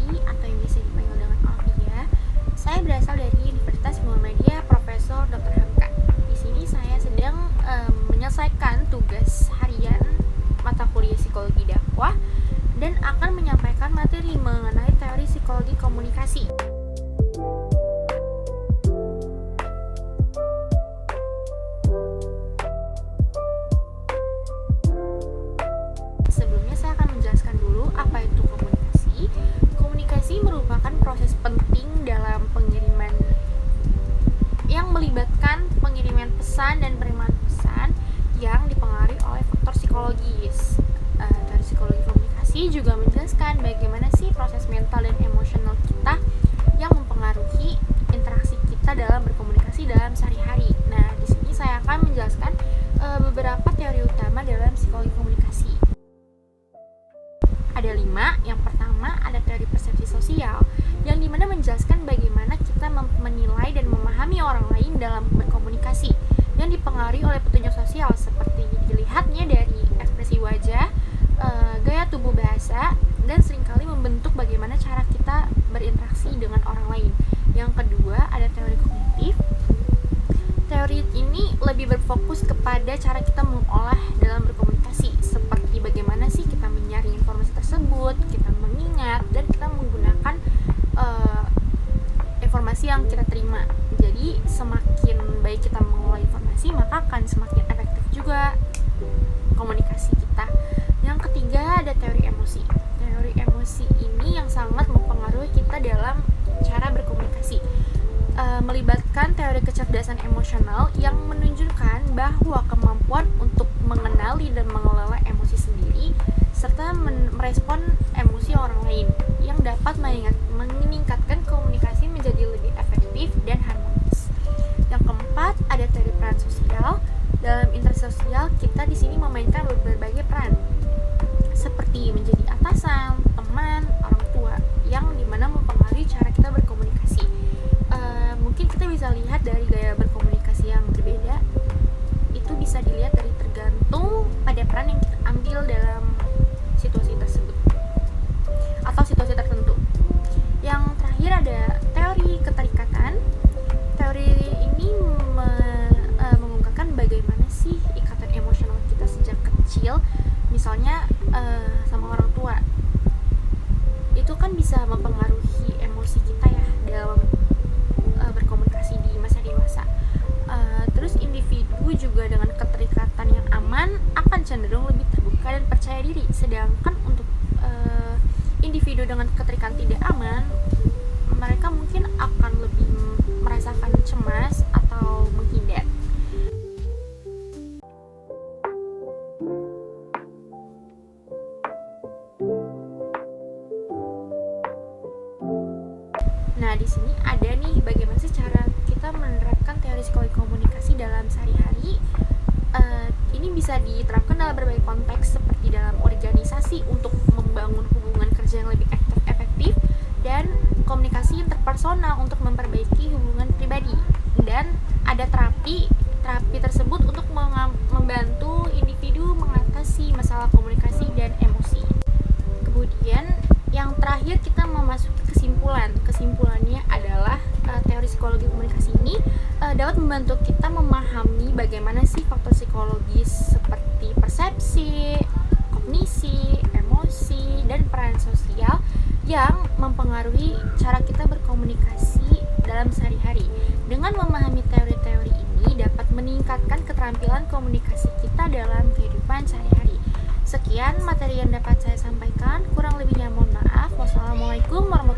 Alfi atau yang biasa dipanggil dengan Alfia. Saya berasal dari Universitas Muhammadiyah Profesor Dr. Hamka. Di sini saya sedang menyelesaikan tugas harian mata kuliah Psikologi Dakwah dan akan menyampaikan materi mengenai teori psikologi komunikasi. Sebelumnya saya akan menjelaskan dulu apa itu komunikasi. Komunikasi merupakan proses penting dalam pengiriman yang melibatkan pengiriman pesan dan penerimaan pesan yang dipengaruhi oleh faktor psikologis. Dari psikologi komunikasi juga menjelaskan bagaimana sih proses mental dan emosional kita yang mempengaruhi interaksi kita dalam berkomunikasi dalam sehari-hari. Nah, di sini saya akan menjelaskan beberapa teori utama dalam psikologi komunikasi. Ada 5. Yang pertama ada teori persepsi sosial, yang dimana menjelaskan bagaimana kita menilai dan memahami orang lain dalam berkomunikasi, yang dipengaruhi oleh petunjuk sosial seperti dilihatnya dari ekspresi wajah, gaya tubuh, bahasa, dan seringkali membentuk bagaimana cara kita berinteraksi dengan orang lain. Yang kedua ada teori kognitif. Teori ini lebih berfokus kepada cara kita mengolah dalam berkomunikasi, seperti bagaimana sih kita menyaring informasi tersebut, kita mengingat, dan kita menggunakan informasi yang kita terima. Jadi semakin baik kita mengolah informasi, maka akan semakin efektif juga komunikasi kita. Yang ketiga ada teori emosi. Teori emosi ini yang sangat mempengaruhi kita dalam cara berkomunikasi. Melibatkan teori kecerdasan emosional yang menunjukkan bahwa kemampuan untuk mengenali dan mengelola emosi sendiri serta merespon emosi orang lain yang dapat meningkatkan komunikasi menjadi lebih efektif dan harmonis. Yang keempat ada teori peran sosial. Dalam intersosial kita di sini memainkan berbagai peran seperti menjadi atasan, teman, orang tua yang dimana mempengaruhi cara kita berkomunikasi. Mungkin kita bisa lihat dari gaya berkomunikasi yang berbeda. Itu bisa dilihat dari tergantung pada peran yang kita ambil dalam situasi tersebut atau situasi tertentu. Yang terakhir ada teori keterikatan. Teori ini mengungkapkan bagaimana sih ikatan emosional kita sejak kecil, misalnya sama orang tua. Itu kan bisa mempengaruhi emosi kita ya dalam berkomunikasi di masa dewasa. Terus individu juga dengan keterikatan yang aman akan cenderung lebih terbuka dan percaya diri, sedangkan untuk individu dengan keterikatan tidak aman, mereka mungkin akan lebih merasakan cemas atau menghindar. Nah, di sini ada nih bagaimana sih cara kita menerapkan teori psikologi komunikasi dalam sehari-hari. Ini bisa diterapkan dalam berbagai konteks seperti dalam organisasi untuk membangun hubungan kerja yang lebih efektif dan komunikasi interpersonal untuk memperbaiki hubungan pribadi. Dan ada terapi tersebut untuk membantu individu mengatasi masalah komunikasi dan emosi. Kemudian yang terakhir kita memasuki kesimpulan. Kesimpulannya adalah teori psikologi komunikasi ini dapat membantu kita memahami bagaimana sih faktor psikologis seperti persepsi, kognisi, emosi, dan peran sosial yang mempengaruhi cara kita berkomunikasi dalam sehari-hari. Dengan memahami teori-teori ini dapat meningkatkan keterampilan komunikasi kita dalam kehidupan sehari-hari. Sekian materi yang dapat saya sampaikan, kurang lebihnya mohon maaf. Wassalamualaikum warahmatullahi wabarakatuh.